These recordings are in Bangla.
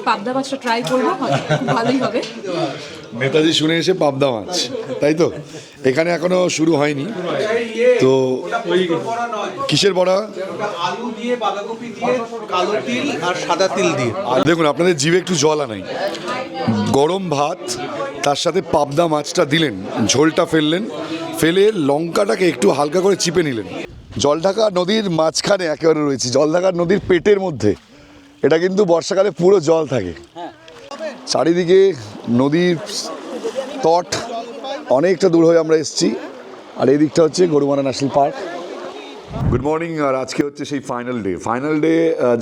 পাবদা মাছটা ট্রাই করবো, খুব ভালোই হবে। নেতাজি শুনে এসে পাবদা মাছ, তাই তো? এখানে এখনো শুরু হয়নি তো। কিসের বড়া? আলু দিয়ে, বাঁধাকপি দিয়ে, কালো তিল আর সাদা তিল দিয়ে। দেখুন, আপনাদের জিভে একটু জল আনাই। গরম ভাত, তার সাথে পাবদা মাছটা দিলেন, ঝোলটা ফেলে লঙ্কাটাকে একটু হালকা করে চিপে নিলেন। জলঢাকা নদীর মাঝখানে একেবারে রয়েছে, জলঢাকা নদীর পেটের মধ্যে। এটা কিন্তু বর্ষাকালে পুরো জল থাকে, চারিদিকে নদীর তট, অনেকটা দূর হয়ে আমরা এসেছি। আর এই দিকটা হচ্ছে Gorumara national park. Good morning. আর আজকে হচ্ছে সেই ফাইনাল ডে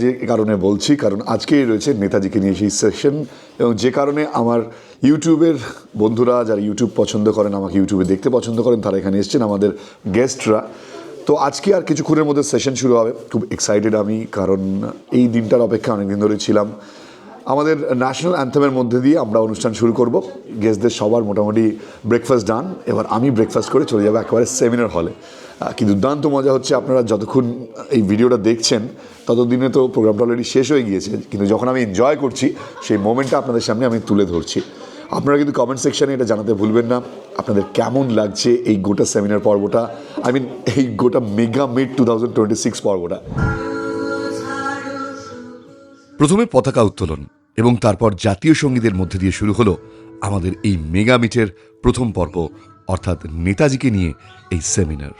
যে কারণে বলছি, কারণ আজকেই রয়েছে নেতাজিকে নিয়ে সেই সেশন, এবং যে কারণে আমার ইউটিউবের বন্ধুরা যারা ইউটিউব পছন্দ করেন, আমাকে ইউটিউবে দেখতে পছন্দ করেন, তারা এখানে এসেছেন, আমাদের গেস্টরা। তো আজকে আর কিছুক্ষণের মধ্যে সেশন শুরু হবে। খুব এক্সাইটেড আমি, কারণ এই দিনটার অপেক্ষা অনেকদিন ধরে ছিলাম। আমাদের ন্যাশনাল অ্যান্থেমের মধ্যে দিয়ে আমরা অনুষ্ঠান শুরু করব। গেস্টদের সবার মোটামুটি ব্রেকফাস্ট ডান। এবার আমি ব্রেকফাস্ট করে চলে যাবো একেবারে সেমিনার হলে। কি দুর্দান্ত মজা হচ্ছে। আপনারা যতক্ষণ এই ভিডিওটা দেখছেন ততদিনে তো প্রোগ্রামটা অলরেডি শেষ হয়ে গিয়েছে, কিন্তু যখন আমি এনজয় করছি সেই মোমেন্টটা আপনাদের সামনে আমি তুলে ধরছি। আপনারা কিন্তু কমেন্ট সেকশানে এটা জানাতে ভুলবেন না, আপনাদের কেমন লাগছে এই গোটা সেমিনার পর্বটা, এই গোটা মেগা মিট 2026 পর্বটা। প্রথমে পতাকা উত্তোলন এবং তারপর জাতীয় সঙ্গীতের মধ্যে দিয়ে শুরু হলো আমাদের এই মেগা মিটের প্রথম পর্ব, অর্থাৎ নেতাজিকে নিয়ে এই সেমিনার।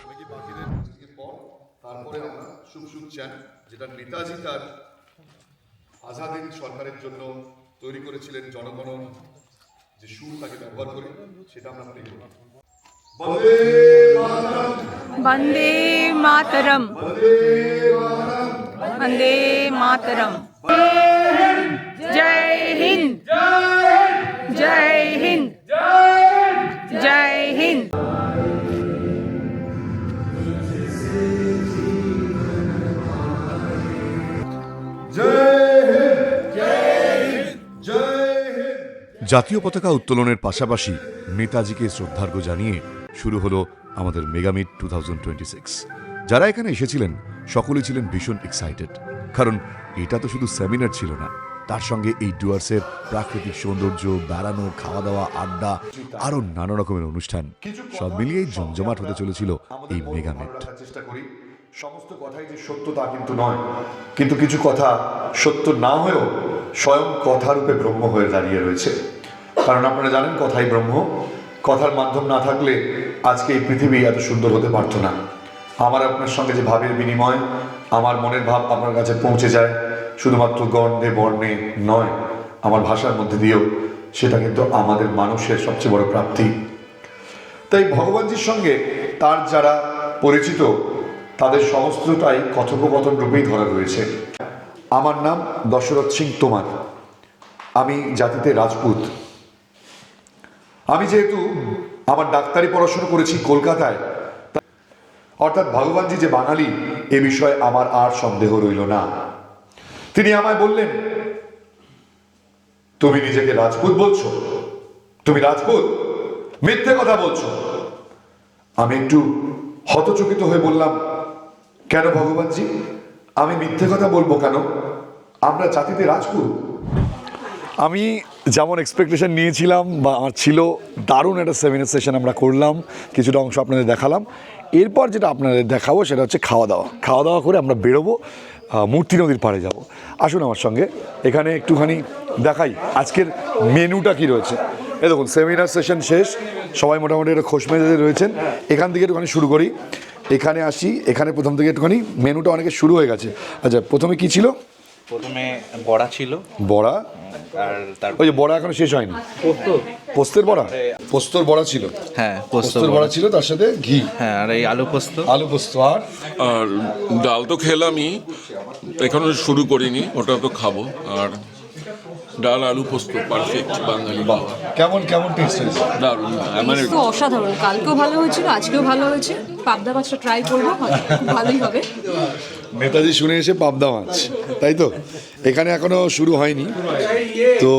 তারপরে আমরা শুভ চান, যেটা নেতাজি তার আজাদ হিন্দ সরকারের জন্য তৈরি করেছিলেন, জনগণ যে সুর তাকে ব্যবহার করে, সেটা আমরা প্লে করব। বন্দে মাতরম, বন্দে মাতরম, জয় হিন্দ, জয় হিন্দ, জয় হিন্দ। জাতীয় পতাকা উত্তোলনের পাশাপাশি নেতাজিকে শ্রদ্ধার্ঘ্য জানিয়ে শুরু হলো আমাদের মেগামিট 2026। যারা এখানে এসেছিলেন সকলেই ছিলেন ভীষণ এক্সাইটেড, কারণ এটা তো শুধু সেমিনার ছিল না, তার সঙ্গে এই ডুয়ার্সের প্রাকৃতিক সৌন্দর্য, বেড়ানো, খাওয়া দাওয়া, আড্ডা, আরও নানা রকমের অনুষ্ঠান, সব মিলিয়েই জমজমাট হতে চলেছিল এই মেগামিট। সমস্ত কথাই যে সত্য তা কিন্তু নয়, কিন্তু কিছু কথা সত্য না হয়েও স্বয়ং কথারূপে ব্রহ্ম হয়ে দাঁড়িয়ে রয়েছে। কারণ আপনারা জানেন, কথাই ব্রহ্ম। কথার মাধ্যম না থাকলে আজকে এই পৃথিবী এত সুন্দর হতে পারত না। আমার আপনার সঙ্গে যে ভাবের বিনিময়, আমার মনের ভাব আপনার কাছে পৌঁছে যায় শুধুমাত্র গন্ধে বর্ণে নয়, আমার ভাষার মধ্যে দিয়েও, সেটা কিন্তু আমাদের মানুষের সবচেয়ে বড় প্রাপ্তি। তাই ভগবানজির সঙ্গে তার যারা পরিচিত তাদের সমস্তটাই কথোপকথন রূপেই ধরা রয়েছে। আমার নাম দশরথ সিং তোমার, আমি জাতিতে রাজপুত। আমি যেহেতু আমার ডাক্তারি পড়াশোনা করেছি কলকাতায়, অর্থাৎ ভগবানজি যে বাঙালি এ বিষয়ে আমার আর সন্দেহ রইল না। তিনি আমায় বললেন, তুমি নিজেকে রাজপুত বলছো? তুমি রাজপুত? মিথ্যে কথা বলছো। আমি একটু হতচকিত হয়ে বললাম, কেন ভগবানজি, আমি মিথ্যে কথা বলবো কেন? আমরা জাতিতে রাজপুত। আমি যেমন এক্সপেকটেশন নিয়েছিলাম বা আমার ছিল, দারুণ একটা সেমিনার সেশন আমরা করলাম, কিছুটা অংশ আপনাদের দেখালাম। এরপর যেটা আপনাদের দেখাবো সেটা হচ্ছে খাওয়া দাওয়া করে আমরা বেরোবো, মূর্তি নদীর পাড়ে যাব। আসুন আমার সঙ্গে, এখানে একটুখানি দেখাই আজকের মেনুটা কি রয়েছে। এ দেখুন, সেমিনার সেশন শেষ, সবাই মোটামুটি একটা খোশ মেজাজে রয়েছেন। এখান থেকে একটুখানি শুরু করি, এখানে আসি। এখানে প্রথম থেকে একটুখানি মেনুটা অনেকে শুরু হয়ে গেছে। আচ্ছা, প্রথমে কি ছিল? প্রথমে বড়া ছিল। বড়া? আর তারপর ওই যে বড়া এখনো শেষ হয়নি। পোস্তর বড়া? পোস্তর বড়া ছিল। হ্যাঁ, পোস্তর বড়া ছিল, তার সাথে ঘি। হ্যাঁ, আর এই আলু পোস্ত। আর ডাল তো খেলামই, এখনো শুরু করিনি, ওটা তো খাবো। আর ডাল আলু পোস্ত পারফেক্ট বাঙালি। কেমন টেস্ট হয়েছে? দারুণ, মানে তো অসাধারণ। কালকেও ভালো হয়েছিল, আজকেও ভালো হয়েছে। পাবদা মাছটা ট্রাই করবো, খুব ভালোই হবে। নেতাজি শুনে এসে পাবদা মাছ, তাই তো? এখানে এখনো শুরু হয়নি তো।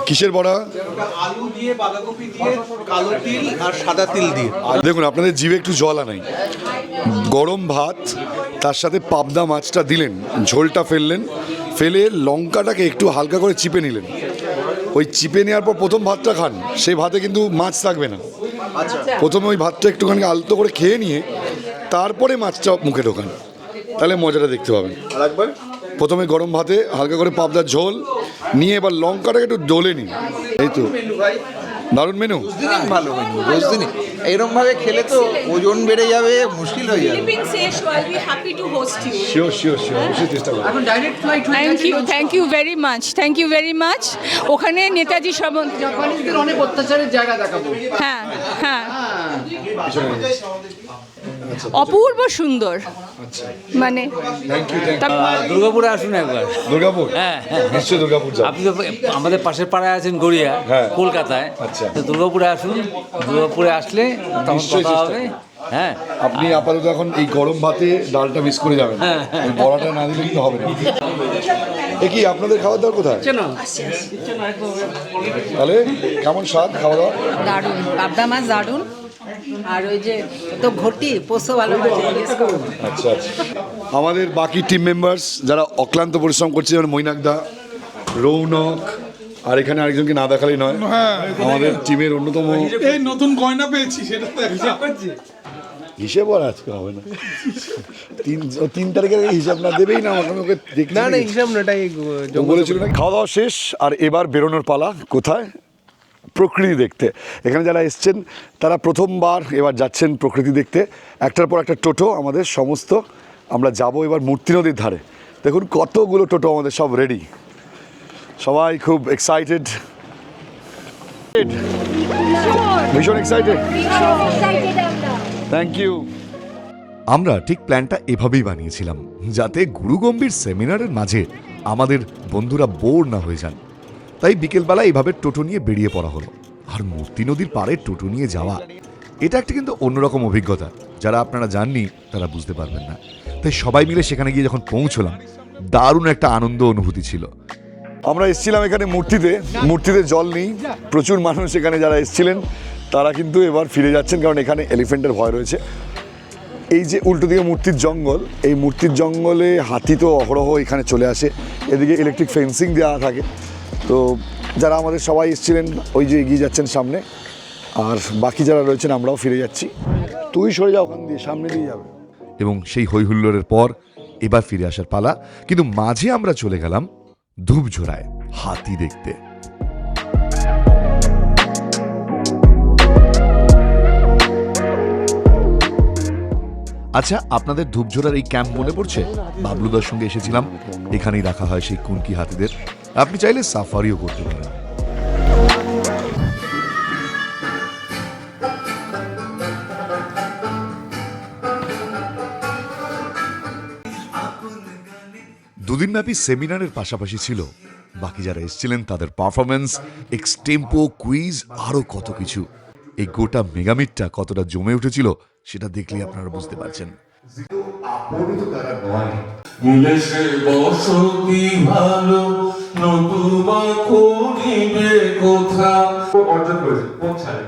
কিসের বড়া? ওটা আলু দিয়ে, বাঁধাকপি দিয়ে, কালো তিল আর সাদা তিল দিয়ে। আর দেখুন আপনাদের জিভে একটু জল আনাই, গরম ভাত তার সাথে পাবদা মাছটা দিলেন, ঝোলটা ফেললেন, ফেলে লঙ্কাটাকে একটু হালকা করে চিপে নিলেন। ওই চিপে নেওয়ার পর প্রথম ভাতটা খান, সেই ভাতে কিন্তু মাছ থাকবে না। প্রথমে ওই ভাতটা একটুখানি আলতো করে খেয়ে নিয়ে তারপরে মাছটা মুখে ঢোকান, তাহলে মজাটা দেখতে পাবেন। আরেকবার প্রথমে গরম ভাতে হালকা করে পাবদার ঝোল নিয়ে এবার লঙ্কাটাকে একটু ডলে নিন। এই তো দারুণ মেনু। ভালো মেনু, রোজ দিনই এরকম ভাবে খেলে তো ওজন বেড়ে যাবে, মুশকিল হয়ে যাবে। শিওর শিওর শিওর, অবশ্যই চেষ্টা করবো। Thank you very much. ওখানে নেতাজি সম্বন্ধে জাপানিজদের অনেক অত্যাচারের জায়গা দেখাবো। হ্যাঁ হ্যাঁ, অপূর্ব সুন্দর, মানে দুর্গাপুরে আসুন একবার। দুর্গাপুর? হ্যাঁ, নিশ্চয়ই দুর্গাপুর যাবো। আপনি তো আমাদের পাশের পাড়ায় আছেন গড়িয়া, হ্যাঁ। কলকাতায়। আচ্ছা। তো দুর্গাপুরে আসুন, দুর্গাপুরে আসলে তখন নিশ্চয়ই কথা চেষ্টা হবে। হ্যাঁ, আপনি আপাতত এখন এই গরম ভাতে ডালটা মিস করে যাবেন, ওই বড়াটা না দিলে কিন্তু হবে না। এ কি আপনাদের খাবার দাবার কোথায়? তাহলে কেমন স্বাদ খাওয়া দাওয়া? দারুণ, পাবদা মাছ দারুণ। আর ওই যে তো ঘটি পোস্ত ভালো লাগে। আচ্ছা আচ্ছা। আমাদের বাকি টিম মেম্বার্স যারা অক্লান্ত পরিশ্রম করছে, যেমন মৈনাকদা, রৌনক, আর এখানে আরেকজনকে না দেখালেই নয়, আমাদের টিমের অন্যতম। এই নতুন গয়না পেয়েছি, সেটা তো হিসাব করছি। হিসেব আর আজকে হবে না, 3 তারিখের আগে হিসাব না দেবেই না আমাকে, ওকে দেখি না না, হিসাব না, এটাই বলেছিল না। খাওয়া দাওয়া শেষ, আর এবার বেরোনোর পালা। কোথায়? প্রকৃতি দেখতে। এখানে যারা এসছেন তারা প্রথমবার এবার যাচ্ছেন প্রকৃতি দেখতে। একটার পর একটা টোটো আমাদের সমস্ত, আমরা যাব এবার মূর্তি নদীর ধারে। দেখুন কতগুলো টোটো আমাদের সব রেডি, সবাই খুব এক্সাইটেড, ভীষণ এক্সাইটেড। Thank you. আমরা ঠিক প্ল্যানটা এভাবেই বানিয়েছিলাম, যাতে গুরু গম্ভীর সেমিনারের মাঝে আমাদের বন্ধুরা বোর না হয়ে যান। তাই বিকেলবেলা এইভাবে টোটো নিয়ে বেরিয়ে পড়া হলো। আর মূর্তি নদীর পাড়ে টোটো নিয়ে যাওয়া, এটা একটা কিন্তু অন্যরকম অভিজ্ঞতা, যারা আপনারা জাননি তারা বুঝতে পারবেন না। তাই সবাই মিলে সেখানে গিয়ে যখন পৌঁছলাম, দারুণ একটা আনন্দ অনুভূতি ছিল। আমরা এসেছিলাম এখানে মূর্তিতে জল নেই, প্রচুর মানুষ এখানে যারা এসেছিলেন তারা কিন্তু এবার ফিরে যাচ্ছেন, কারণ এখানে এলিফ্যান্টের ভয় রয়েছে। এই যে উল্টো দিকে মূর্তির জঙ্গল, এই মূর্তির জঙ্গলে হাতি তো অহরহ এখানে চলে আসে। এদিকে ইলেকট্রিক ফেন্সিং দেওয়া থাকে। তো যারা আমাদের সবাই এসেছিলেন ওই যে এগিয়ে যাচ্ছেন সামনে, আর বাকি যারা রয়েছেন আমরাও ফিরে যাচ্ছি। তুই সরে যাও ওখান দিয়ে, সামনে দিয়ে যাবে। এবং সেই হইহুল্লোড়ের পর এবার ফিরে আসার পালা। কিন্তু মাঝে আমরা চলে গেলাম ধূপঝোড়ায় হাতি দেখতে। আচ্ছা, আপনাদের ধূপঝোড়ার এই ক্যাম্প মনে পড়ছে? বাবলুদার সঙ্গে এসেছিলাম, এখানেই রাখা হয় সেই কুনকি হাতিদের। আপনি চাইলে সাফারিও করতে পারেন। দুদিনব্যাপী সেমিনারের পাশাপাশি ছিল বাকি যারা এসেছিলেন তাদের পারফরমেন্স, এক্সটেম্পো, কুইজ, আরও কত কিছু। এই গোটা মেগামিটটা কতটা জমে উঠেছিল সেটা দেখলে আপনারা বুঝতে পারছেন। বিদেশে বসতি ভালো, নতুবা করিবে কোথা। অর্জন করেছে কোন সালে?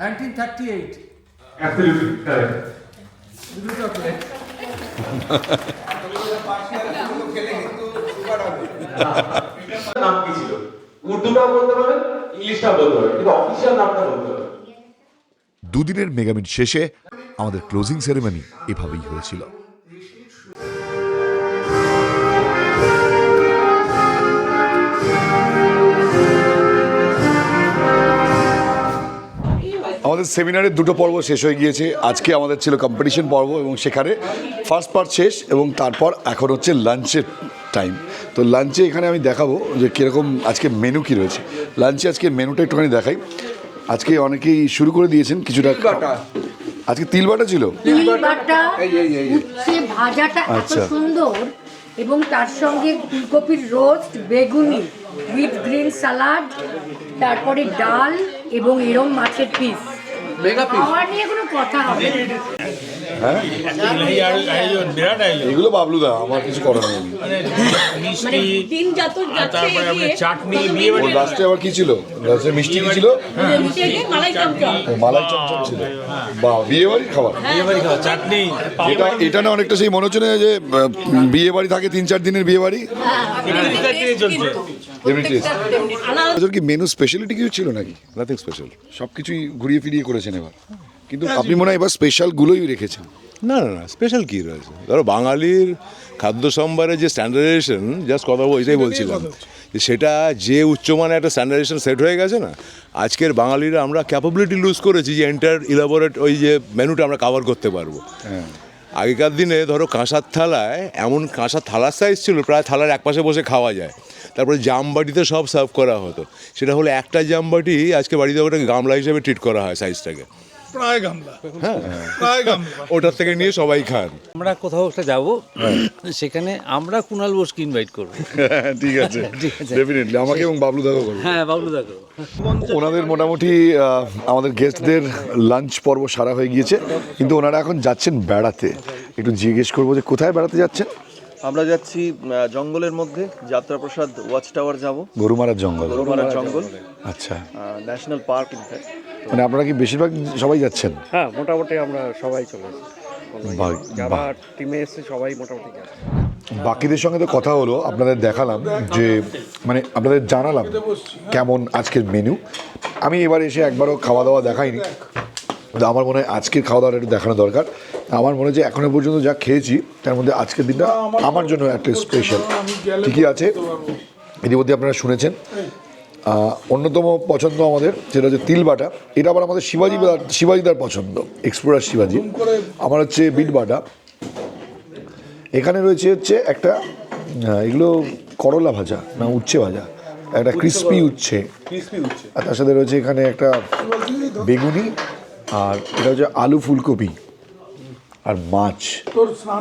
1938। Absolutely correct. নাম কি ছিল? উর্দুটাও বলতে পারেন, ইংলিশটাও বলতে পারেন, কিন্তু অফিসিয়াল নামটা বলতে পারেন। দুদিনের মেগামিট শেষে আমাদের ক্লোজিং সেরেমনি এভাবেই হয়েছিল। আমাদের সেমিনারের 2টো পর্ব শেষ হয়ে গিয়েছে। আজকে আমাদের ছিল কম্পিটিশন পর্ব, এবং সেখানে ফার্স্ট পার্ট শেষ, এবং তারপর এখন হচ্ছে লাঞ্চের টাইম। তো লাঞ্চে এখানে আমি দেখাবো যে কীরকম আজকে মেনু কী রয়েছে। লাঞ্চে আজকে মেনুটা একটুখানি দেখাই। আজকে অনেকেই শুরু করে দিয়েছেন কিছুটা। আজকে তিল বাটা ছিল, উচ্ছে ভাজাটা এত আচ্ছা। সুন্দর, এবং তার সঙ্গে ফুলকপির রোস্ট, বেগুনি উইথ গ্রিন সালাড, তারপরে ডাল এবং এরম মাছের পিস। খাওয়া নিয়ে কোনো কথা হবে না। হ্যাঁ বিরাট আয়োজন এগুলো বাবলুদা, আমার কিছু করার নেই। মিষ্টি দিন যত যাচ্ছে তারপরে আপনার চাটনি বিয়ে বাড়ি লাস্টে আবার কি ছিল? লাস্টে মিষ্টি কি ছিল? মালাই চমচম ও, মালাই চমচম ছিল। বা বিয়ে বাড়ির খাবার। বিয়ে বাড়ি খাওয়া চাটনি এটা না অনেকটা সেই মনে হচ্ছে না যে বিয়ে বাড়ি থাকে 3-4 দিনের বিয়ে বাড়ি, চলছে। এমনি কি মেনু স্পেশালিটি কিছু ছিল নাকি? নাথিং স্পেশাল, সব কিছুই ঘুরিয়ে ফিরিয়ে করেছেন এবার, কিন্তু আপনি মনে হয় এবার স্পেশালগুলোই রেখেছেন। না না না, স্পেশাল কী রয়েছে? ধরো বাঙালির খাদ্য সম্ভারে যে স্ট্যান্ডার্ডাইজেশন, জাস্ট কথা ওইটাই বলছিলাম, যে সেটা যে উচ্চমানের একটা স্ট্যান্ডার্ডাইজেশন সেট হয়ে গেছে না, আজকের বাঙালিরা আমরা ক্যাপাবিলিটি লুজ করেছি যে এন্টার ইলাবোরেট ওই যে মেনুটা আমরা কভার করতে পারবো। আগেকার দিনে ধরো কাঁসার থালায়, এমন কাঁসার থালার সাইজ ছিল প্রায় থালার এক পাশে বসে খাওয়া যায়, তারপরে জামবাটিতে সব সার্ভ করা হতো, সেটা হলো একটা জামবাটি, আজকে বাড়িতে ওটাকে গামলা হিসেবে ট্রিট করা হয় সাইজটাকে, প্রায় গামলা, হ্যাঁ প্রায় গামলা। ওটার থেকে নিয়ে সবাই খান। আমরা কোথাও একটা যাবো, সেখানে আমরা কুণাল বোসকে ইনভাইট করবো। ঠিক আছে, ডেফিনেটলি আমাকে এবং বাবলুদাকে করবো। হ্যাঁ, বাবলু দেখো। ওনাদের মোটামুটি আমাদের গেস্টদের লাঞ্চ পর্ব সারা হয়ে গিয়েছে, কিন্তু ওনারা এখন যাচ্ছেন বেড়াতে। একটু জিজ্ঞেস করবো যে কোথায় বেড়াতে যাচ্ছেন? আমরা যাচ্ছি জঙ্গলের মধ্যে, যাত্রাপ্রসাদ ওয়াচ টাওয়ার যাব, গরুমারার জঙ্গল। গরুমারা জঙ্গল, আচ্ছা, ন্যাশনাল পার্ক ইনফ্যাক্ট। মানে আপনারা কি বেশিরভাগ সবাই যাচ্ছেন? হ্যাঁ, মোটামুটি আমরা সবাই চলে বাহ, যারা বাহ। টিমে এসে সবাই মোটামুটি যাচ্ছে। বাকিদের সঙ্গে তো কথা হলো, আপনাদের দেখালাম যে মানে আপনাদের জানালাম কেমন আজকের মেনু। আমি এবার এসে একবারও খাওয়া দাওয়া দেখাইনি, কিন্তু আমার মনে হয় আজকের খাওয়া দাওয়াটা একটু দেখানো দরকার। আমার মনে হয় যে এখনো পর্যন্ত যা খেয়েছি তার মধ্যে আজকের দিনটা আমার জন্য একটা স্পেশাল। ঠিকই আছে, ইতিমধ্যে আপনারা শুনেছেন। অন্যতম পছন্দ আমাদের যেটা হচ্ছে তিল বাটা, এটা আবার আমাদের শিবাজিদার পছন্দ, এক্সপ্লোরার শিবাজি। আমার হচ্ছে বিট বাটা। এখানে রয়েছে হচ্ছে একটা এগুলো করলা ভাজা না উচ্ছে ভাজা, একটা ক্রিস্পি উচ্ছে, আর তার সাথে রয়েছে এখানে একটা বেগুনি, আর এটা হচ্ছে আলু ফুলকপি আর মাছ,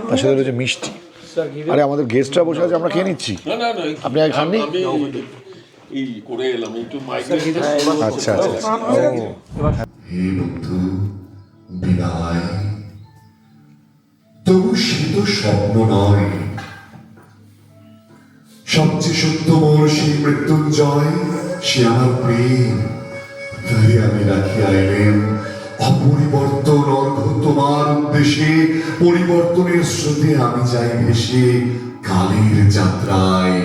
তার সাথে রয়েছে মিষ্টি। আরে আমাদের গেস্টরা বসে আছে, আমরা খেয়ে নিচ্ছি। না না না, আপনি আগে খাননি? আমি এই করে এলাম একটু আচ্ছা আচ্ছা। হে বন্ধু বিদায়, তবু সে তো স্বপ্ন নয়, সবচেয়ে সত্য মোর সেই মৃত্যুঞ্জয়, সে আমার প্রেম, তাই আমি রাখিয়া এলেম অপরিবর্তন অর্ঘ তোমার উদ্দেশ্যে, পরিবর্তনের স্রোতে আমি যাই ভেসে কালের যাত্রায়।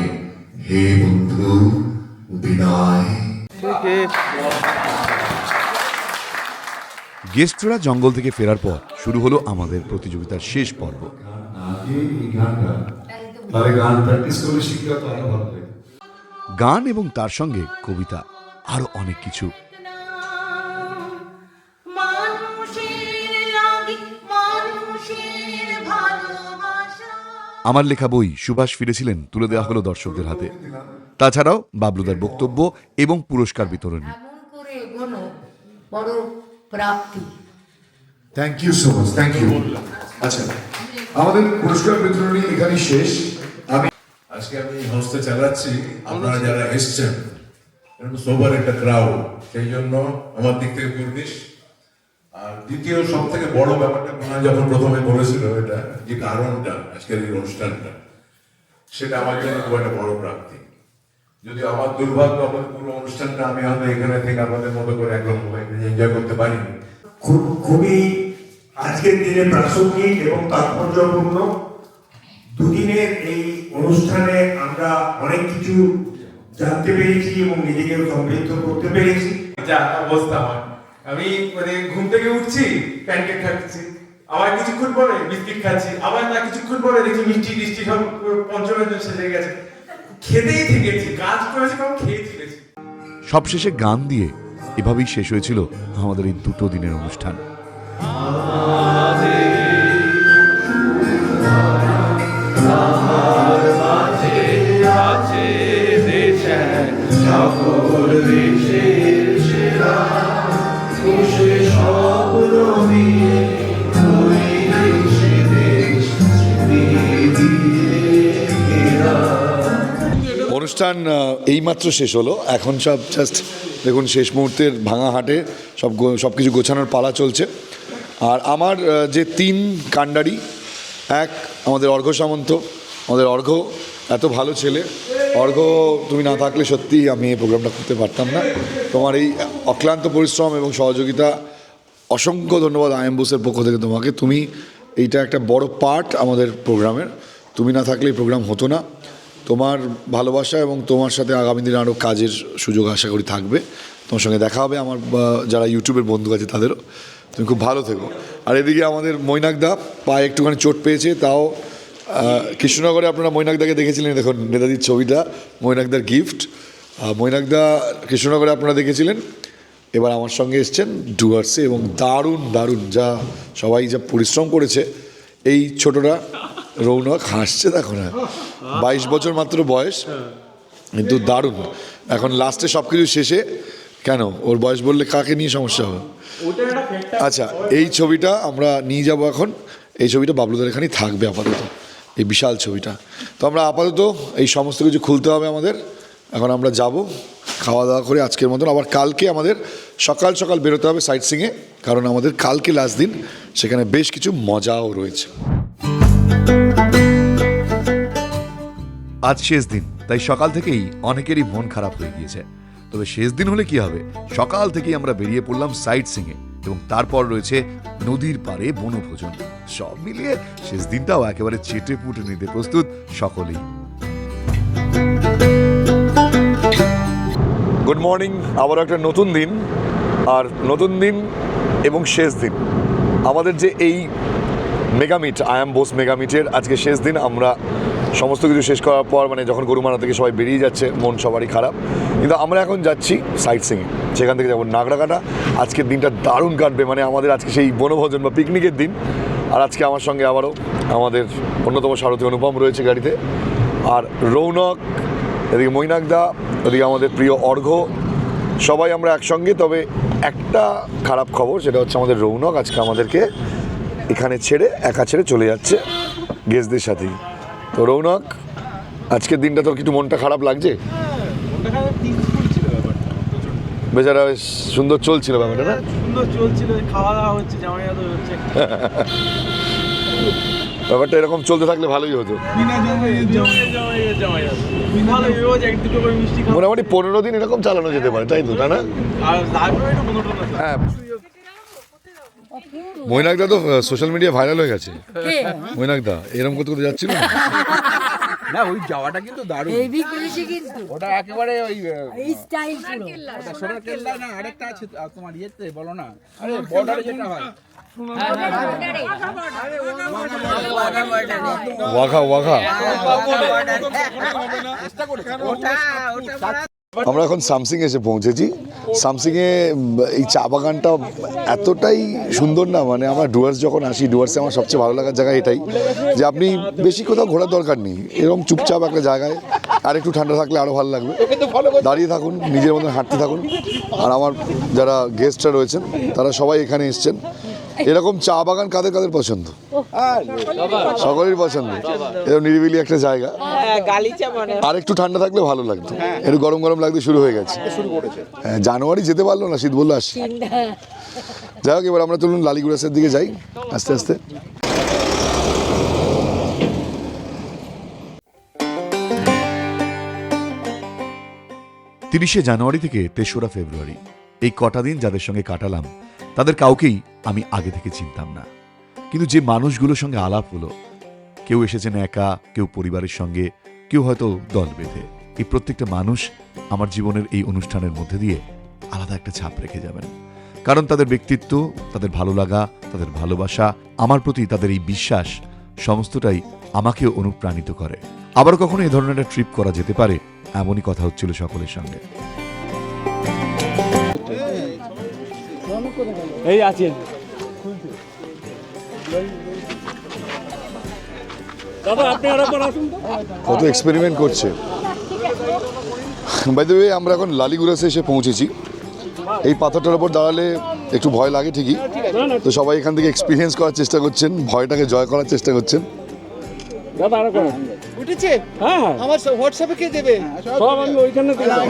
হে বন্ধু বিদায়। গেস্টরা জঙ্গল থেকে ফেরার পর শুরু হলো আমাদের প্রতিযোগিতার শেষ পর্ব। গান এবং তার সঙ্গে কবিতা, আরো অনেক কিছু। আমার লেখা বই সুভাষ ফিরেছিলেন তুলে দেওয়া হলো দর্শকদের হাতে। তাছাড়াও বাবলুদার বক্তব্য এবং পুরস্কার বিতরণী। Thank you so much, thank you. আচ্ছা, আমাদের পুরস্কার বিতরণী এখানেই শেষ। আজকে আমি সংস্থা চালাচ্ছি, আপনারা যারা এসছেন সোবার একটা ক্রাউড, সেই জন্য আমার দিক থেকে কুর্নিশ। আর দ্বিতীয় সব থেকে বড় ব্যাপারটা মনে যখন প্রথমে বলেছিল, এটা যে কারণটা আজকের এই অনুষ্ঠানটা, সেটা আমার জন্য খুব একটা বড় প্রাপ্তি। যদি আমার দুর্ভাগ্য আমাদের পুরো অনুষ্ঠানটা আমি হয়তো এখানে থেকে আমাদের মতো করে একদম এনজয় করতে পারিনি। খুবই আজকের দিনে প্রাসঙ্গিক এবং তাৎপর্যপূর্ণ দুদিনের এই অনুষ্ঠানে আমরা অনেক কিছু জানতে পেরেছি এবং নিজেকে সমৃদ্ধ করতে পেরেছি। যা অবস্থা আমার, আমি মানে ঘুম থেকে উঠছি, প্যানকেক খাচ্ছি, আবার কিছুক্ষণ পরে বিস্কিট খাচ্ছি, আবার না কিছুক্ষণ পরে দেখছি মিষ্টি টিষ্টি সব পঞ্চব্যঞ্জন শেষ গেছে, খেতেই থেকেছি, কাজ করেছি, কারণ খেয়েছি। সবশেষে গান দিয়ে এভাবেই শেষ হয়েছিল আমাদের এই 2 দিনের অনুষ্ঠান। অনুষ্ঠান এইমাত্র শেষ হলো, এখন সব জাস্ট দেখুন শেষ মুহূর্তের ভাঙা হাটে সব কিছু গোছানোর পালা চলছে। আর আমার যে 3 কাণ্ডারি, এক আমাদের অর্ঘ্য সামন্ত, আমাদের অর্ঘ্য এত ভালো ছেলে। অর্ঘ্য, তুমি না থাকলে সত্যি আমি এই প্রোগ্রামটা করতে পারতাম না। তোমার এই অক্লান্ত পরিশ্রম এবং সহযোগিতা, অসংখ্য ধন্যবাদ আই এম বোসের পক্ষ থেকে তোমাকে। তুমি এইটা একটা বড় পার্ট আমাদের প্রোগ্রামের। তুমি না থাকলে এই প্রোগ্রাম হতো না। তোমার ভালোবাসা এবং তোমার সাথে আগামী দিনে আরও কাজের সুযোগ আশা করি থাকবে। তোমার সঙ্গে দেখা হবে, আমার যারা ইউটিউবের বন্ধু আছে তাদেরও। তুমি খুব ভালো থেকো। আর এদিকে আমাদের মৈনাকদা পায়ে একটুখানি চোট পেয়েছে, তাও কৃষ্ণনগরে আপনারা মৈনাকদাকে দেখেছিলেন, দেখুন নেতাজির ছবিটা মৈনাকদার গিফট। মৈনাকদা কৃষ্ণনগরে আপনারা দেখেছিলেন, এবার আমার সঙ্গে এসছেন ডুয়ার্সে, এবং দারুণ দারুণ যা সবাই যা পরিশ্রম করেছে। এই ছোটরা রৌনক হাসছে, দেখো না, 22 বছর মাত্র বয়স, কিন্তু দারুণ। এখন লাস্টে সব কিছু শেষে, কেন ওর বয়স বললে কাকে নিয়ে সমস্যা হবে? আচ্ছা, এই ছবিটা আমরা নিয়ে যাব এখন। এই ছবিটা বাবলুদার এখানেই থাকবে আপাতত, এই বিশাল ছবিটা। তো আমরা আপাতত এই সমস্ত কিছু খুলতে হবে আমাদের। এখন আমরা যাব খাওয়া দাওয়া করে আজকের মতন। আবার কালকে আমাদের সকাল সকাল বেরোতে হবে সাইট সিংয়ে, কারণ আমাদের কালকে লাস্ট দিন, সেখানে বেশ কিছু মজাও রয়েছে। আজ শেষ দিন, তাই সকাল থেকেই অনেকেরই মন খারাপ হয়ে গিয়েছে। তবে শেষ দিন হলে কি হবে, সকাল থেকেই আমরা বেরিয়ে পড়লাম সাইট সিংয়ে, এবং তারপর রয়েছে নদীর পাড়ে বনভোজন। সব মিলিয়ে শেষ দিনটাও একেবারে চেটে পুটে নিতে প্রস্তুত সকলেই। গুড মর্নিং, আবার একটা নতুন দিন, আর নতুন দিন এবং শেষ দিন। আমাদের যে এই মেগামিট, আই এম বোস মেগামিটের আজকে শেষ দিন। আমরা সমস্ত কিছু শেষ করার পর, মানে যখন গরুমারা থেকে সবাই বেরিয়ে যাচ্ছে, মন সবারই খারাপ, কিন্তু আমরা এখন যাচ্ছি সাইট সিংয়ে। সেখান থেকে যাবো নাগরাকাটা। আজকের দিনটা দারুণ কাটবে, মানে আমাদের আজকে সেই বনভোজন বা পিকনিকের দিন। আর আজকে আমার সঙ্গে আবারও আমাদের অন্যতম সারথী অনুপম রয়েছে গাড়িতে, আর রৌনক, এদিকে মৈনাকদা, ওদিকে আমাদের প্রিয় অর্ঘ্য, সবাই আমরা একসঙ্গে। তবে একটা খারাপ খবর, সেটা হচ্ছে আমাদের রৌনক আজকে আমাদেরকে এখানে ছেড়ে, একা ছেড়ে চলে যাচ্ছে গেস্টদের সাথেই। তো রৌনক, আজকের দিনটা তোর কিছু মনটা খারাপ লাগছে? বেচারা বেশ সুন্দর চলছিল ব্যাপারটা, না? সুন্দর চলছিল, খাওয়া দাওয়া হচ্ছে, জামাই আদর হচ্ছে। ব্যাপারটা এরকম চলতে থাকলে ভালোই হতো। মোটামুটি 15 দিন এরকম চালানো যেতে পারে, তাই তো, তাই না? হ্যাঁ, মৈনাকদা তো সোশ্যাল মিডিয়া ভাইরাল হয়ে গেছে। মৈনাকদা এরকম করতে করতে যাচ্ছিল না, ওই যাওয়াটা কিন্তু দারুণ। হেভি করেছে কিন্তু ওটা একেবারে ওই এই স্টাইল পুরো। ওটা সোনার কেল্লা না, আরেকটা আছে তোমার ইয়েতে, বলো না, আরে বর্ডারে যেটা হয়, ওয়াঘা ওয়াঘা। আমরা এখন সামসিং এসে পৌঁছেছি। সামসিংয়ে এই চা বাগানটা এতটাই সুন্দর, না মানে আমরা ডুয়ার্স যখন আসি, ডুয়ার্সে আমার সবচেয়ে ভালো লাগার জায়গা এটাই, যে আপনি বেশি কোথাও ঘোরার দরকার নেই, এরকম চুপচাপ একটা জায়গায়, আর একটু ঠান্ডা থাকলে আরও ভালো লাগবে, দাঁড়িয়ে থাকুন, নিজের মতন হাঁটতে থাকুন। আর আমার যারা গেস্টরা রয়েছেন তারা সবাই এখানে এসছেন। এরকম চা বাগান কাদের কাদের পছন্দ? সকলেরই পছন্দ। এরকম নিরিবিলি একটা জায়গা, আর একটু ঠান্ডা থাকলে ভালো লাগতো, একটু গরম গরম লাগতে শুরু হয়ে গেছে। হ্যাঁ, জানুয়ারি যেতে পারলো না, শীত বললো আসি। যাই হোক, এবার আমরা চলুন লালিগুড়াসের দিকে যাই আস্তে আস্তে। 30শে জানুয়ারি থেকে 3রা ফেব্রুয়ারি, এই কটা দিন যাদের সঙ্গে কাটালাম, তাদের কাউকেই আমি আগে থেকে চিনতাম না। কিন্তু যে মানুষগুলোর সঙ্গে আলাপ হলো, কেউ এসেছেন একা, কেউ পরিবারের সঙ্গে, কেউ হয়তো দল বেঁধে, এই প্রত্যেকটা মানুষ আমার জীবনের এই অনুষ্ঠানের মধ্যে দিয়ে আলাদা একটা ছাপ রেখে যাবেন। কারণ তাদের ব্যক্তিত্ব, তাদের ভালো লাগা, তাদের ভালোবাসা, আমার প্রতি তাদের এই বিশ্বাস, সমস্তটাই আমাকেও অনুপ্রাণিত করে। আবার কখনো এ ধরনের একটা ট্রিপ করা যেতে পারে, এমনই কথা হচ্ছিল সকলের সঙ্গে। এই আছেন দাদা, আপনি আরেকবার আসুন। কত এক্সপেরিমেন্ট করছে। বাই দ্য ওয়ে, আমরা এখন লালিগুড়াসে এসে পৌঁছেছি। এই পাথরটার উপর দাঁড়ালে একটু ভয় লাগে ঠিকই, তো সবাই এখান থেকে এক্সপিরিয়েন্স করার চেষ্টা করছেন, ভয়টাকে জয় করার চেষ্টা করছেন। দাদা আরেকবার উঠেছে? হ্যাঁ, আমার হোয়াটসঅ্যাপে কে দেবে? সব আমি ওইখানে দিলাম।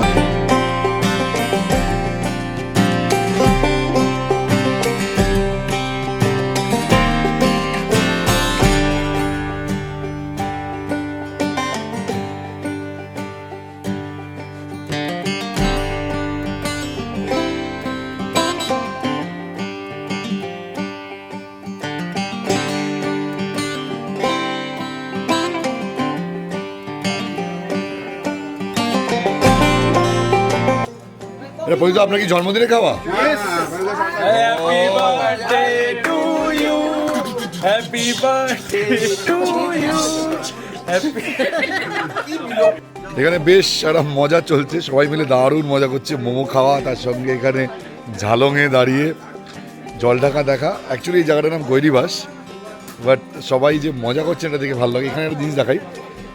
এটা পবিত্র আপনার কি জন্মদিনে খাওয়া? Happy birthday to you, happy birthday to you. এখানে বেশ একটা মজা চলছে, সবাই মিলে দারুণ মজা করছে, মোমো খাওয়া, তার সঙ্গে এখানে ঝালংয়ে দাঁড়িয়ে জলঢাকা দেখা। অ্যাকচুয়ালি এই জায়গাটার নাম গৈরিবাস, বাট সবাই যে মজা করছে এটা দেখে ভালো লাগে। এখানে একটা জিনিস দেখাই,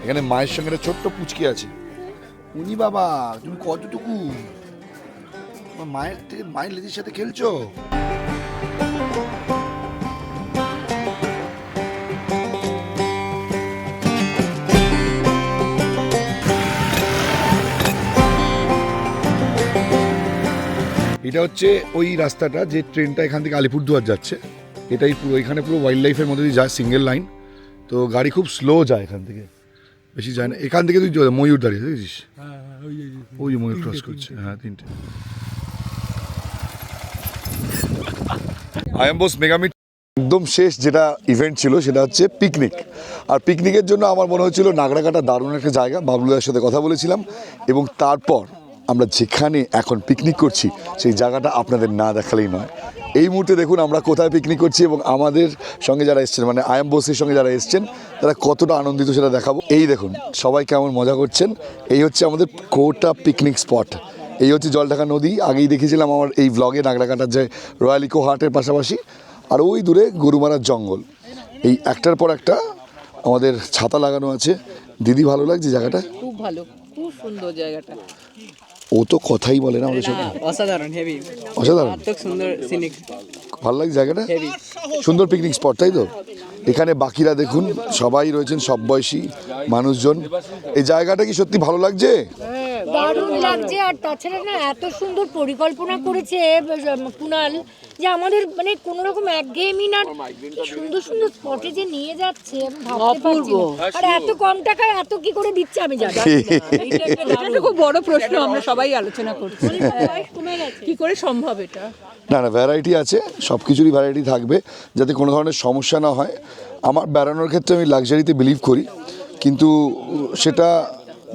এখানে মায়ের সঙ্গে একটা ছোট্ট পুচকি আছে। উনি বাবা, তুমি কতটুকু মায়ের থেকে মায়ের লেজের সাথে খেলছো? এটা হচ্ছে ওই রাস্তাটা যে ট্রেনটা এখান থেকে আলিপুরদুয়ার যাচ্ছে, এটাই পুরো, এখানে পুরো ওয়াইল্ড লাইফের মধ্যে দিয়ে যায়, সিঙ্গেল লাইন। তো গাড়ি খুব স্লো যায় এখান থেকে, বেশি যায় না। এখান থেকে তুই ময়ূর দাঁড়িয়ে দেখেছিস, ওই যে ময়ূর ক্রস করছে, হ্যাঁ 3টে। আইএম বোস মেগামিট একদম শেষ যেটা ইভেন্ট ছিল সেটা হচ্ছে পিকনিক। আর পিকনিকের জন্য আমার মনে হচ্ছিল নাগরাকাটা দারুণ একটা জায়গা। বাবলুদার সাথে কথা বলেছিলাম এবং তারপর আমরা যেখানে এখন পিকনিক করছি সেই জায়গাটা আপনাদের না দেখালেই নয়। এই মুহূর্তে দেখুন আমরা কোথায় পিকনিক করছি এবং আমাদের সঙ্গে যারা এসছেন, মানে আইএম বোসের সঙ্গে যারা এসছেন তারা কতটা আনন্দিত সেটা দেখাবো। এই দেখুন সবাই কেমন মজা করছেন। এই হচ্ছে আমাদের কোটা পিকনিক স্পট, এই হচ্ছে জলঢাকা নদী। আগেই দেখেছিলাম আমার এই ব্লগে নাগরাকাটার যে রয়্যাল ইকো হার্টের পাশাপাশি, আর ওই দূরে গরুমারার জঙ্গল। এই একটার পর একটা আমাদের ছাতা লাগানো আছে। দিদি ভালো লাগছে জায়গাটা? খুব ভালো, খুব সুন্দর জায়গাটা। ও তো কথাই বলে না আমাদের সাথে। অসাধারণ, হেভি, অসাধারণ, এত সুন্দর সিনিক, ভালো লাগছে জায়গাটা, হেভি সুন্দর পিকনিক স্পট, তাই তো? এখানে বাকিরা দেখুন সবাই রয়েছেন, সব বয়সী মানুষজন। এই জায়গাটা কি সত্যি ভালো লাগছে? দারুণ লাগছে। আর তাছাড়া না এত সুন্দর পরিকল্পনা করেছে কুনাল, যে আমাদের মানে কোনো রকম একঘেয়েমি না, সুন্দর সুন্দর স্পটে যে নিয়ে যাচ্ছে আমি ভাবতে পারছি না। আর এত কম টাকায় এত কি করে দিচ্ছে আমি জানি না। এটা খুব বড় প্রশ্ন, আমরা সবাই আলোচনা করছি কি করে সম্ভব এটা? না না, ভ্যারাইটি আছে, সব কিছুরই ভ্যারাইটি থাকবে যাতে কোনো ধরনের সমস্যা না হয়। আমার বেড়ানোর ক্ষেত্রে আমি লাক্সারিতে বিলিভ করি, কিন্তু সেটা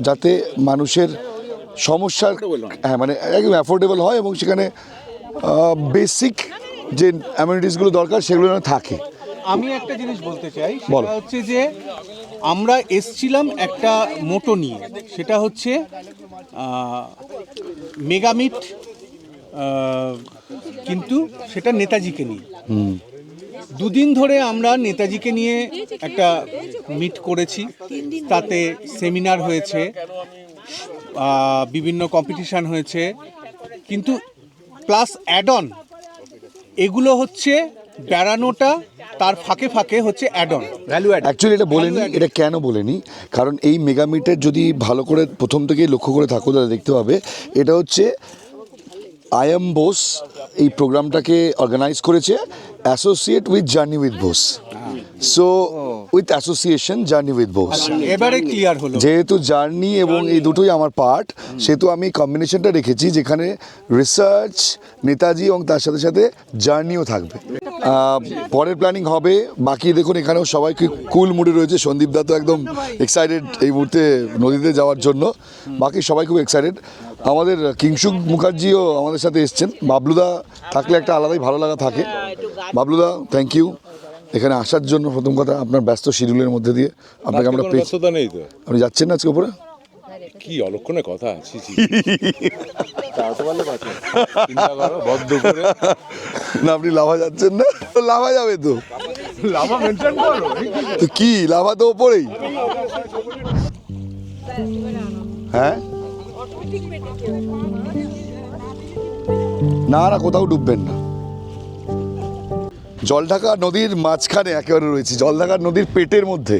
যাতে মানুষের সমস্যার, হ্যাঁ মানে একদম অ্যাফোর্ডেবল হয় এবং সেখানে বেসিক যে অ্যামিনিটিসগুলো দরকার সেগুলো যেন থাকে। আমি একটা জিনিস বলতে চাই, বলো। সেটা হচ্ছে যে আমরা এসছিলাম একটা মোটো নিয়ে, সেটা হচ্ছে মেগামিট, কিন্তু সেটা নেতাজিকে নিয়ে। দুদিন ধরে আমরা নেতাজিকে নিয়ে একটা মিট করেছি, তাতে সেমিনার হয়েছে, বিভিন্ন কম্পিটিশান হয়েছে, কিন্তু প্লাস অ্যাড অন এগুলো হচ্ছে বেড়ানোটা, তার ফাঁকে ফাঁকে হচ্ছে add on value add. Actually এটা বলেনি, এটা কেন বলেনি, কারণ এই মেগামিটের যদি ভালো করে প্রথম থেকেই লক্ষ্য করে থাকো তাহলে দেখতে পাবে এটা হচ্ছে আইএম বোস এই প্রোগ্রামটাকে অর্গানাইজ করেছে associate with journey with Bose. So with association journey with Bose, এবারে ক্লিয়ার হলো। যেহেতু জার্নি এবং এই দুটোই আমার পার্ট, সেহেতু আমি কম্বিনেশনটা রেখেছি যেখানে রিসার্চ, নেতাজি এবং তার সাথে সাথে জার্নিও থাকবে। পরের প্ল্যানিং হবে। বাকি দেখুন এখানেও সবাই কুল মুডে রয়েছে। সন্দীপ দা তো একদম এক্সাইটেড এই মুহূর্তে নদীতে যাওয়ার জন্য, বাকি সবাই খুব এক্সাইটেড। আমাদের কিংশুক মুখার্জিও আমাদের সাথে এসছেন। বাবলুদা থাকলে একটা আলাদাই ভালো লাগা থাকে। বাবলুদা থ্যাংক ইউ এখানে আসার জন্য। প্রথম কথা আপনার ব্যস্ত শিডিউলের মধ্যে দিয়ে আপনাকে আমরা পেয়েছি। নেই তো, আপনি যাচ্ছেন না আজকে উপরে? কি অলক্ষণে কথা, বদ্ধ করে না আপনি লাভা যাচ্ছেন না? তো লাভা যাবে তো, লাভা মেনশন করো। তো কি লাভা তো ওপরেই। হ্যাঁ না না, কোথাও ডুববেন না। জলঢাকা নদীর মাঝখানে একেবারে রয়েছে, জলঢাকা নদীর পেটের মধ্যে।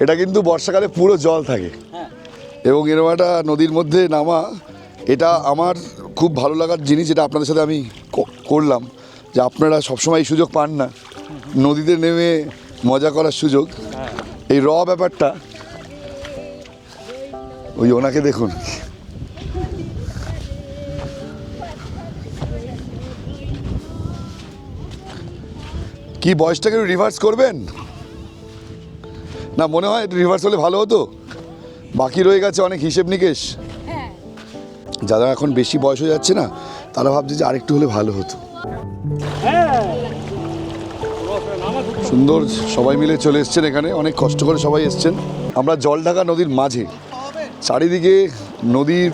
এটা কিন্তু বর্ষাকালে পুরো জল থাকে এবং এরকম একটা নদীর মধ্যে নামা, এটা আমার খুব ভালো লাগার জিনিস, যেটা আপনাদের সাথে আমি করলাম, যে আপনারা সবসময় এই সুযোগ পান না নদীতে নেমে মজা করার সুযোগ। এই র ব্যাপারটা, ওই ওনাকে দেখুন, কি বয়সটাকে রিভার্স করবেন না? মনে হয় রিভার্স হলে ভালো হতো। বাকি রয়ে গেছে অনেক হিসেব নিকেশ। যারা এখন বেশি বয়স হয়ে যাচ্ছে না তারা ভাবছে যে আরেকটু হলে ভালো হতো। সুন্দর সবাই মিলে চলে এসছেন এখানে, অনেক কষ্ট করে সবাই এসছেন। আমরা জলঢাকা নদীর মাঝে, চারিদিকে নদীর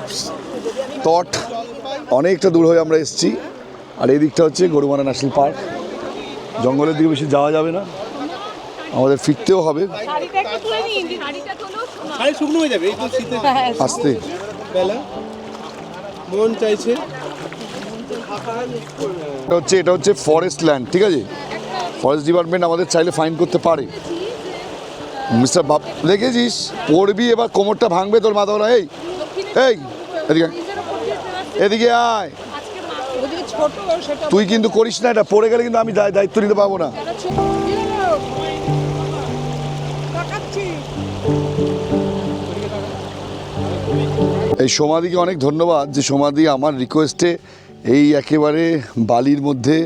তট অনেকটা দূর হয়ে আমরা এসেছি। আর এই দিকটা হচ্ছে গরুমারা ন্যাশনাল পার্ক। জঙ্গলের দিকে বেশি যাওয়া যাবে না, আমাদের ফিরতেও হবে শুকনো হয়ে যাবে আস্তে। মন চাইছে এটা হচ্ছে ফরেস্ট ল্যান্ড, ঠিক আছে? ফরেস্ট ডিপার্টমেন্ট আমাদের চাইলে ফাইন করতে পারে। মিস্টার বাপ দেখেছিস পড়বি, এবার কোমরটা ভাঙবে তোর মাথাওয়ালা। এই এই এদিকে এদিকে আয়, তুই কিন্তু করিস না এটা, পড়ে গেলে কিন্তু আমি দায়িত্ব নিতে পারবো না। এই সমাধিকে অনেক ধন্যবাদ যে সমাধি আমার রিকোয়েস্টে এই একেবারে বালির মধ্যে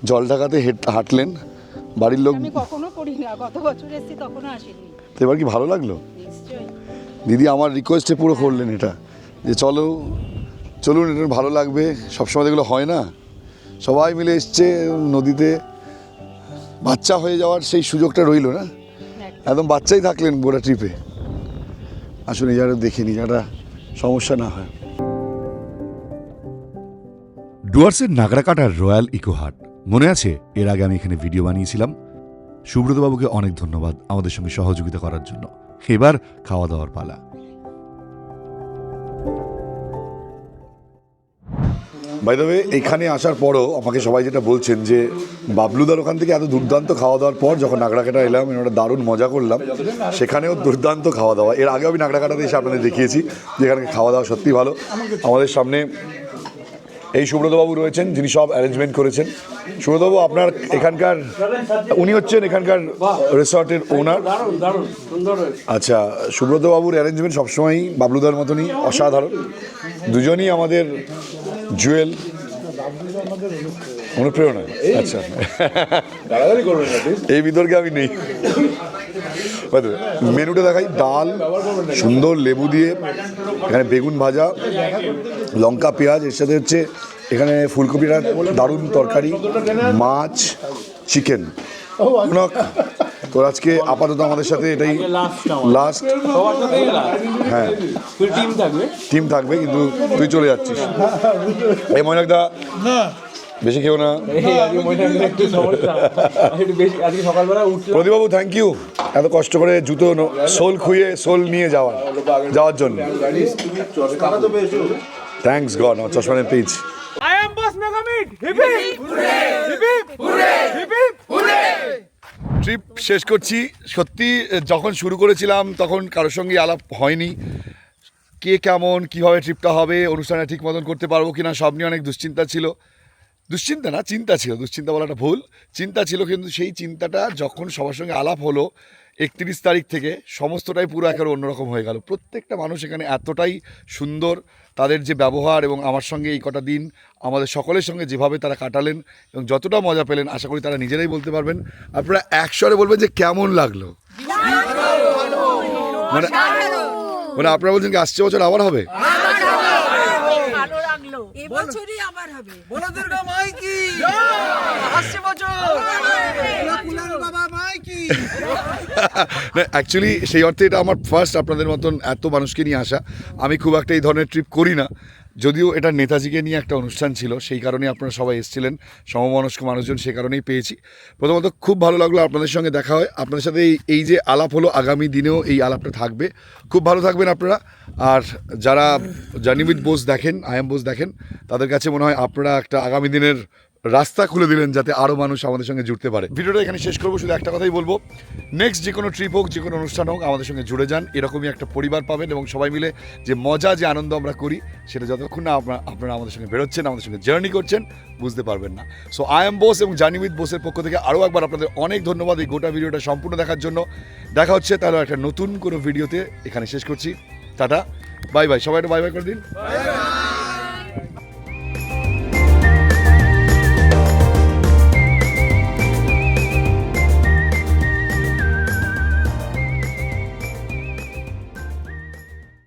জলঢাকাতে হাঁটলেন। বাড়ির লোক আমি কখনো করি না, গত বছর এসেছি তখনও আসিনি। তো এবার কি ভালো লাগলো? দিদি আমার রিকোয়েস্টে পুরো করলেন এটা, যে চলুন এটা ভালো লাগবে। সবসময় এগুলো হয় না, সবাই মিলে এসছে নদীতে, বাচ্চা হয়ে যাওয়ার সেই সুযোগটা রইল না, একদম বাচ্চাই থাকলেন গোটা ট্রিপে। আসুন এই জায়গাটা দেখে নি, যারা সমস্যা না হয়। ডুয়ার্সের নাগরাকাটার রয়্যাল ইকো হাট মনে আছে? এর আগে আমি এখানে ভিডিও বানিয়েছিলাম। সুব্রতবাবুকে অনেক ধন্যবাদ আমাদের সঙ্গে সহযোগিতা করার জন্য। এবার খাওয়া দাওয়ার পালা। বাই দ্য ওয়ে, এখানে আসার পরও আমাকে সবাই যেটা বলছেন যে বাবলুদার ওখান থেকে এত দুর্দান্ত খাওয়া দাওয়ার পর যখন নাগরাকাটা এলাম, একটা দারুণ মজা করলাম। সেখানেও দুর্দান্ত খাওয়া দাওয়া। এর আগেও আমি নাগরাকাটাতে এসে আপনাদের দেখিয়েছি যেখানে খাওয়া দাওয়া সত্যি ভালো। আমাদের সামনে এই সুব্রতবাবু রয়েছেন, যিনি সব অ্যারেঞ্জমেন্ট করেছেন। সুব্রতবাবু আপনার এখানকার, উনি হচ্ছেন এখানকার রিসর্টের ওনার। আচ্ছা, সুব্রতবাবুর অ্যারেঞ্জমেন্ট সবসময়ই বাবলুদার মতনই অসাধারণ। দুজনই আমাদের জুয়েল, অনুপ্রেরণা। আচ্ছা, এই বিতর্কে আমি নেই। মেনুটা দেখাই, ডাল সুন্দর লেবু দিয়ে, এখানে বেগুন ভাজা, লঙ্কা পেঁয়াজ, এর সাথে হচ্ছে এখানে ফুলকপিটা দারুণ তরকারি, মাছ, চিকেন। তো আজকে আপাতত আমাদের সাথে এটাই লাস্ট। হ্যাঁ, টিম থাকবে, কিন্তু তুই চলে যাচ্ছিস। এই ময়নাকদা বেশি খেও না। প্রদীপবাবু থ্যাংক ইউ, এত কষ্ট করে জুতো সোল খুইয়ে সোল নিয়ে যাওয়ার জন্য। থ্যাঙ্কস গড, আমার চশমা নিয়ে পেয়েছি। ট্রিপ শেষ করছি। সত্যি যখন শুরু করেছিলাম তখন কারোর সঙ্গে আলাপ হয়নি, কে কেমন কীভাবে ট্রিপটা হবে, অনুষ্ঠানটা ঠিক মতন করতে পারবো কি না, সব নিয়ে অনেক দুশ্চিন্তা ছিল। দুশ্চিন্তা না, চিন্তা ছিল। দুশ্চিন্তা বলাটা ভুল, চিন্তা ছিল। কিন্তু সেই চিন্তাটা যখন সবার সঙ্গে আলাপ হলো 31 তারিখ থেকে, সমস্তটাই পুরো একেবারে অন্যরকম হয়ে গেল। প্রত্যেকটা মানুষ এখানে এতটাই সুন্দর, তাদের যে ব্যবহার এবং আমার সঙ্গে এই কটা দিন আমাদের সকলের সঙ্গে যেভাবে তারা কাটালেন এবং যতটা মজা পেলেন, আশা করি তারা নিজেরাই বলতে পারবেন। আপনারা একস্বরে বলবেন যে কেমন লাগলো। মানে আপনারা বলছেন কি আসছে বছর আবার হবে? অ্যাকচুয়ালি সেই অর্থে এটা আমার ফার্স্ট আপনাদের মতন এত মানুষকে নিয়ে আসা। আমি খুব একটা এই ধরনের ট্রিপ করি না, যদিও এটা নেতাজিকে নিয়ে একটা অনুষ্ঠান ছিল, সেই কারণেই আপনারা সবাই এসেছিলেন, সমমনস্ক মানুষজন, সে কারণেই পেয়েছি। প্রথমত খুব ভালো লাগলো আপনাদের সঙ্গে দেখা হয়, আপনাদের সাথে এই যে আলাপ হলো, আগামী দিনেও এই আলাপটা থাকবে। খুব ভালো থাকবেন আপনারা। আর যারা জার্নি উইথ বোস দেখেন, আই এম বোস দেখেন, তাদের কাছে মনে হয় আপনারা একটা আগামী দিনের রাস্তা খুলে দিলেন যাতে আরও মানুষ আমাদের সঙ্গে জুড়তে পারে। ভিডিওটা এখানে শেষ করবো, শুধু একটা কথাই বলবো, নেক্সট যে কোনো ট্রিপ হোক, যে কোনো অনুষ্ঠান হোক, আমাদের সঙ্গে জুড়ে যান। এরকমই একটা পরিবার পাবেন এবং সবাই মিলে যে মজা, যে আনন্দ আমরা করি, সেটা যতক্ষণ না আপনারা আমাদের সঙ্গে বেরোচ্ছেন, আমাদের সঙ্গে জার্নি করছেন, বুঝতে পারবেন না। সো আই এম বোস এবং জার্নি উইথ বোসের পক্ষ থেকে আরও একবার আপনাদের অনেক ধন্যবাদ এই গোটা ভিডিওটা সম্পূর্ণ দেখার জন্য। দেখা হচ্ছে তাহলে একটা নতুন কোনো ভিডিওতে, এখানে শেষ করছি। Tata, bye bye. সবাই একটা বাই বাই করে দিন।